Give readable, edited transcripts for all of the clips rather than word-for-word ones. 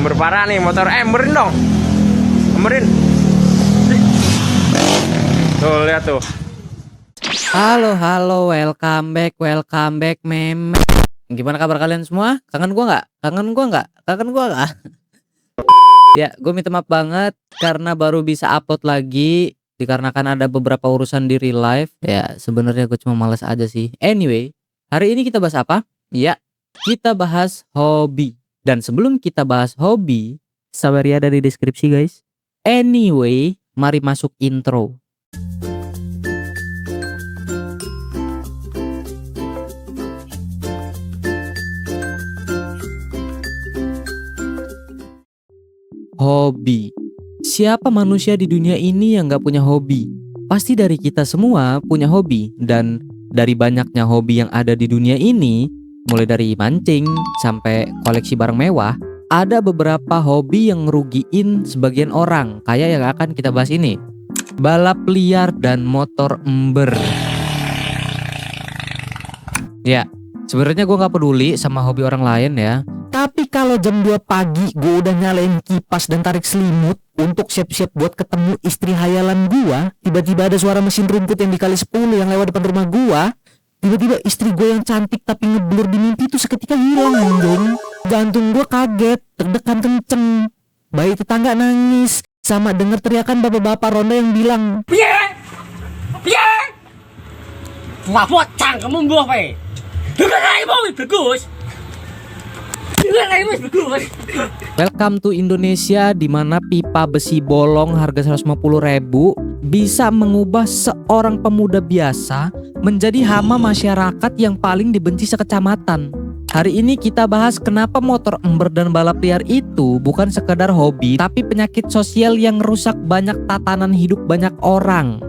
Ember parah nih motor. Emberin dong. Emberin. Tuh lihat tuh. Halo, welcome back, meme. Gimana kabar kalian semua? Kangen gua nggak? Ya, gue minta maaf banget karena baru bisa upload lagi dikarenakan ada beberapa urusan di real life. Ya, sebenarnya gue cuma males aja sih. Anyway, hari ini kita bahas apa? Ya, kita bahas hobi. Dan sebelum kita bahas hobi, sabar ya, ada di deskripsi guys. Anyway, mari masuk intro. Hobi. Siapa manusia di dunia ini yang gak punya hobi? Pasti dari kita semua punya hobi. Dan dari banyaknya hobi yang ada di dunia ini, mulai dari mancing sampai koleksi barang mewah, ada beberapa hobi yang ngerugiin sebagian orang. Kayak yang akan kita bahas ini, balap liar dan motor ember. Ya, sebenarnya gue gak peduli sama hobi orang lain ya. Tapi kalau jam 2 pagi gue udah nyalain kipas dan tarik selimut untuk siap-siap buat ketemu istri hayalan gue, tiba-tiba ada suara mesin rumput yang dikali 10 yang lewat depan rumah gue. Tiba-tiba istri gue yang cantik tapi ngeblur di mimpi itu seketika hilang anjing. Jantung gue kaget, deg-degan kenceng. Bayi tetangga nangis, sama denger teriakan bapak-bapak ronda yang bilang, Piye? Wah, cangkemmu mbuh pe. Dengaraimu bagus. welcome to Indonesia, di mana pipa besi bolong harga 150.000 bisa mengubah seorang pemuda biasa menjadi hama masyarakat yang paling dibenci sekecamatan. Hari ini kita bahas kenapa motor ember dan balap liar itu bukan sekedar hobi, tapi penyakit sosial yang merusak banyak tatanan hidup banyak orang.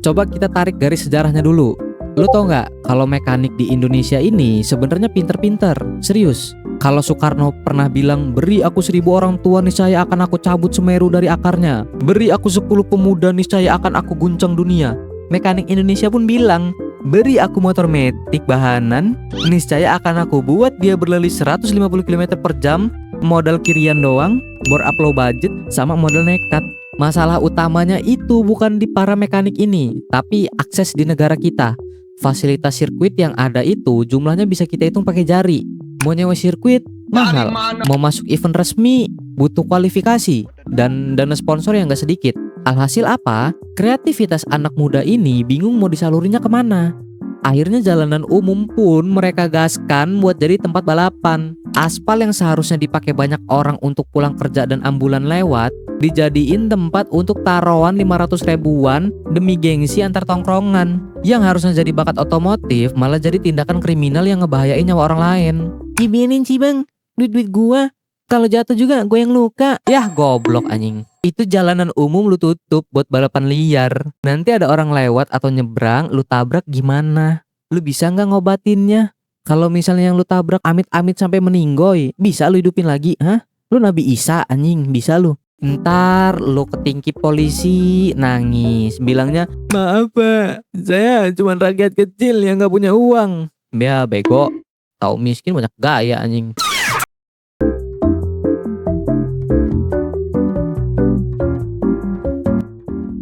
Coba kita tarik garis sejarahnya dulu. Lu tau nggak kalau mekanik di Indonesia ini sebenarnya pinter-pinter, serius. Kalau Soekarno pernah bilang, beri aku 1000 orang tua niscaya akan aku cabut Semeru dari akarnya. Beri aku 10 pemuda niscaya akan aku guncang dunia. Mekanik Indonesia pun bilang, beri aku motor metik bahanan niscaya akan aku buat dia berlari 150 km per jam, modal kirian doang, bor up low budget, sama modal nekat. Masalah utamanya itu bukan di para mekanik ini, tapi akses di negara kita. Fasilitas sirkuit yang ada itu jumlahnya bisa kita hitung pakai jari. Mau nyewa sirkuit mahal, mau masuk event resmi butuh kualifikasi dan dana sponsor yang gak sedikit. Alhasil apa? Kreativitas anak muda ini bingung mau disalurinya kemana. Akhirnya jalanan umum pun mereka gaskan buat jadi tempat balapan. Aspal yang seharusnya dipakai banyak orang untuk pulang kerja dan ambulan lewat, dijadiin tempat untuk taruhan 500 ribuan demi gengsi antar tongkrongan. Yang harusnya jadi bakat otomotif malah jadi tindakan kriminal yang ngebahayain nyawa orang lain. Giminin sih bang, duit-duit gua, kalau jatuh juga gue yang luka. Yah goblok anjing. Itu jalanan umum lu tutup buat balapan liar. Nanti ada orang lewat atau nyebrang, lu tabrak gimana? Lu bisa nggak ngobatinnya? Kalau misalnya yang lu tabrak amit-amit sampai meninggoy, bisa lu hidupin lagi? Hah? Lu Nabi Isa anjing, bisa lu? Ntar lu ketingkip polisi, nangis, bilangnya, maaf pak, saya cuma rakyat kecil yang gak punya uang. Ya bego, tau miskin banyak gaya anjing.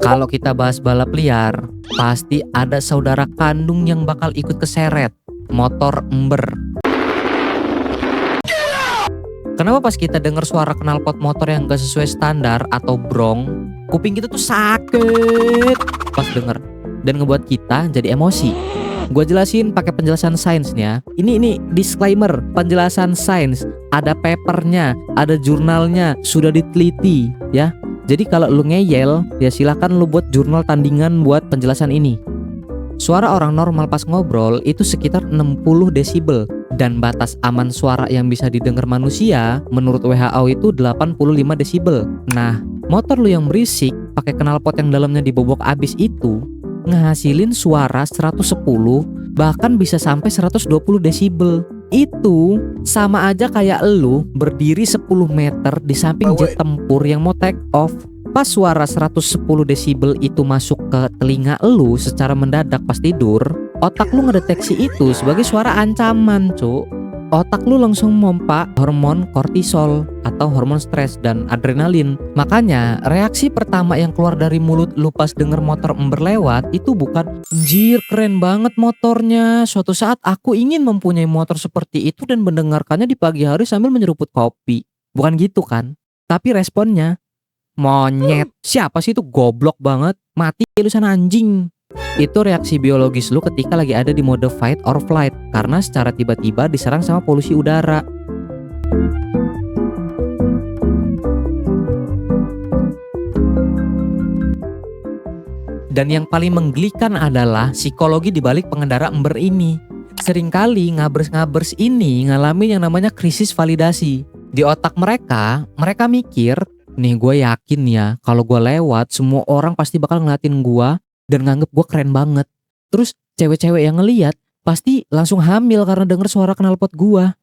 Kalau kita bahas balap liar, pasti ada saudara kandung yang bakal ikut keseret, motor ember. Kenapa pas kita dengar suara knalpot motor yang gak sesuai standar atau brong, kuping kita tuh sakit pas denger dan ngebuat kita jadi emosi? Gua jelasin pakai penjelasan sainsnya. Ini disclaimer, penjelasan sains, ada papernya, ada jurnalnya, sudah diteliti ya. Jadi kalau lu ngeyel, ya silahkan lu buat jurnal tandingan buat penjelasan ini. Suara orang normal pas ngobrol itu sekitar 60 desibel. Dan batas aman suara yang bisa didengar manusia menurut WHO itu 85 desibel. Nah, motor lu yang berisik pakai knalpot yang dalamnya dibobok abis itu ngehasilin suara 110 bahkan bisa sampai 120 desibel. Itu sama aja kayak lu berdiri 10 meter di samping jet tempur yang mau take off. Pas suara 110 desibel itu masuk ke telinga lu secara mendadak pas tidur, otak lu ngedeteksi itu sebagai suara ancaman, Cuk. Otak lu langsung mompa hormon kortisol atau hormon stres dan adrenalin. Makanya reaksi pertama yang keluar dari mulut lu pas denger motor ember lewat itu bukan anjir keren banget motornya, suatu saat aku ingin mempunyai motor seperti itu dan mendengarkannya di pagi hari sambil menyeruput kopi. Bukan gitu kan? Tapi responnya monyet. Siapa sih itu, goblok banget. Mati lu sana anjing. Itu reaksi biologis lu ketika lagi ada di mode fight or flight karena secara tiba-tiba diserang sama polusi udara. Dan yang paling menggelikan adalah psikologi dibalik pengendara ember ini. Seringkali ngabers-ngabers ini ngalamin yang namanya krisis validasi. Di otak mereka mikir, nih gue yakin ya kalau gue lewat semua orang pasti bakal ngeliatin gue dan nganggep gue keren banget. Terus cewek-cewek yang ngeliat pasti langsung hamil karena denger suara knalpot gue.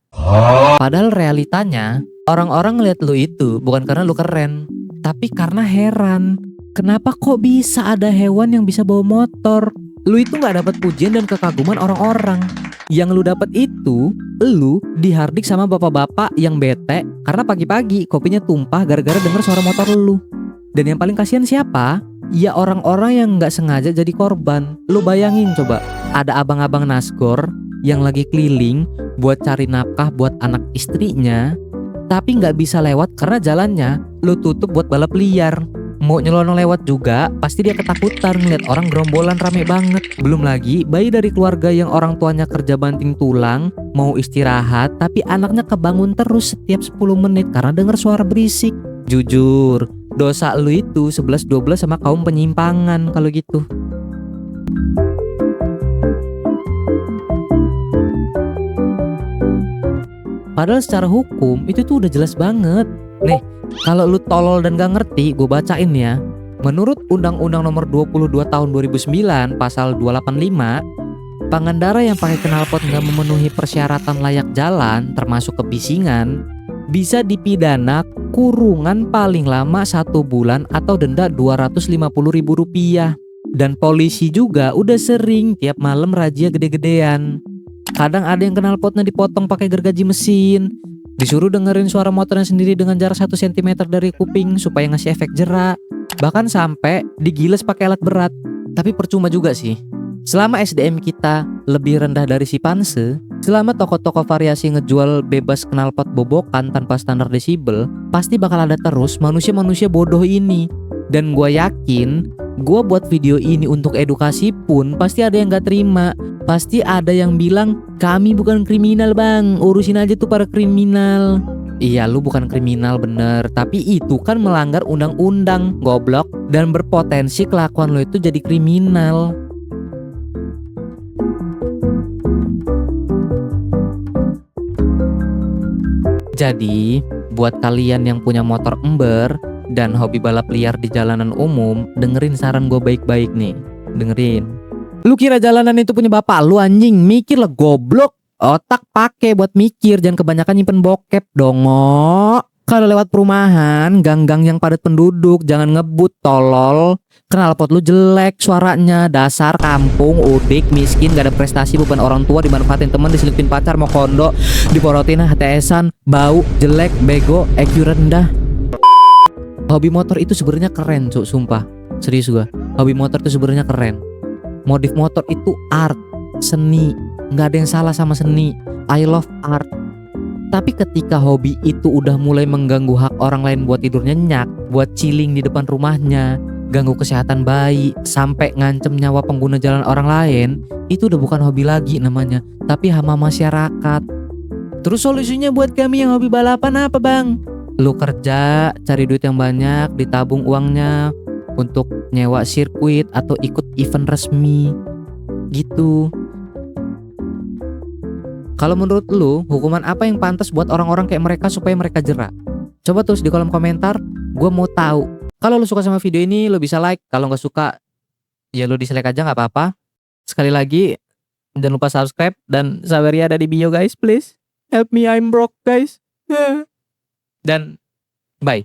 Padahal realitanya orang-orang ngeliat lu itu bukan karena lu keren, tapi karena heran. Kenapa kok bisa ada hewan yang bisa bawa motor? Lu itu gak dapat pujian dan kekaguman orang-orang. Yang lu dapat itu, lu dihardik sama bapak-bapak yang bete karena pagi-pagi kopinya tumpah gara-gara denger suara motor lu. Dan yang paling kasihan siapa? Ya orang-orang yang gak sengaja jadi korban. Lu bayangin coba, ada abang-abang nasgor yang lagi keliling buat cari nafkah buat anak istrinya, tapi gak bisa lewat karena jalannya lu tutup buat balap liar. Mau nyelonong lewat juga pasti dia ketakutan ngeliat orang gerombolan rame banget. Belum lagi bayi dari keluarga yang orang tuanya kerja banting tulang, mau istirahat tapi anaknya kebangun terus setiap 10 menit karena denger suara berisik. Jujur, dosa lu itu 11-12 sama kaum penyimpangan kalau gitu. Padahal secara hukum itu tuh udah jelas banget. Nih, kalau lu tolol dan gak ngerti, gue bacain ya. Menurut Undang-Undang Nomor 22 Tahun 2009 Pasal 285, pengendara yang pakai knalpot gak memenuhi persyaratan layak jalan termasuk kebisingan bisa dipidana kurungan paling lama 1 bulan atau denda Rp250.000. Dan polisi juga udah sering tiap malam razia gede-gedean. Kadang ada yang knalpotnya dipotong pakai gergaji mesin, disuruh dengerin suara motornya sendiri dengan jarak 1 cm dari kuping supaya ngasih efek jerak, bahkan sampai digiles pakai alat berat. Tapi percuma juga sih. Selama SDM kita lebih rendah dari si Panse, selama toko-toko variasi ngejual bebas knalpot bobokan tanpa standar desibel, pasti bakal ada terus manusia-manusia bodoh ini. Dan gue yakin, gue buat video ini untuk edukasi pun pasti ada yang gak terima. Pasti ada yang bilang, kami bukan kriminal bang, urusin aja tuh para kriminal. Iya lu bukan kriminal bener, tapi itu kan melanggar undang-undang, goblok. Dan berpotensi kelakuan lo itu jadi kriminal. Jadi, buat kalian yang punya motor ember dan hobi balap liar di jalanan umum, dengerin saran gue baik-baik nih. Dengerin. Lu kira jalanan itu punya bapak lu anjing? Mikir lah goblok. Otak pakai buat mikir, jangan kebanyakan nyimpen bokep dongo. Kalau lewat perumahan, gang-gang yang padat penduduk, jangan ngebut tolol. Knalpot lu jelek suaranya, dasar kampung, udik, miskin, gak ada prestasi, beban orang tua, dimanfaatin teman, diselipin pacar, mau kondo, diporotin HTS-an, bau, jelek, bego, EQ rendah. Hobi motor itu sebenarnya keren, cuk, sumpah. Serius gua. Hobi motor itu sebenarnya keren. Modif motor itu art, seni. Nggak ada yang salah sama seni. I love art. Tapi ketika hobi itu udah mulai mengganggu hak orang lain buat tidur nyenyak, buat chilling di depan rumahnya, ganggu kesehatan bayi, sampai ngancem nyawa pengguna jalan orang lain, itu udah bukan hobi lagi namanya, tapi hama masyarakat. Terus solusinya buat kami yang hobi balapan apa bang? Lu kerja, cari duit yang banyak, ditabung uangnya untuk nyewa sirkuit atau ikut event resmi gitu. Kalau menurut lu, hukuman apa yang pantas buat orang-orang kayak mereka supaya mereka jerak? Coba tulis di kolom komentar, gue mau tahu. Kalau lu suka sama video ini, lu bisa like. Kalau nggak suka, ya lu dislike aja nggak apa-apa. Sekali lagi, jangan lupa subscribe dan Saweria ada di bio guys, please. Help me, I'm broke guys. Dan bye.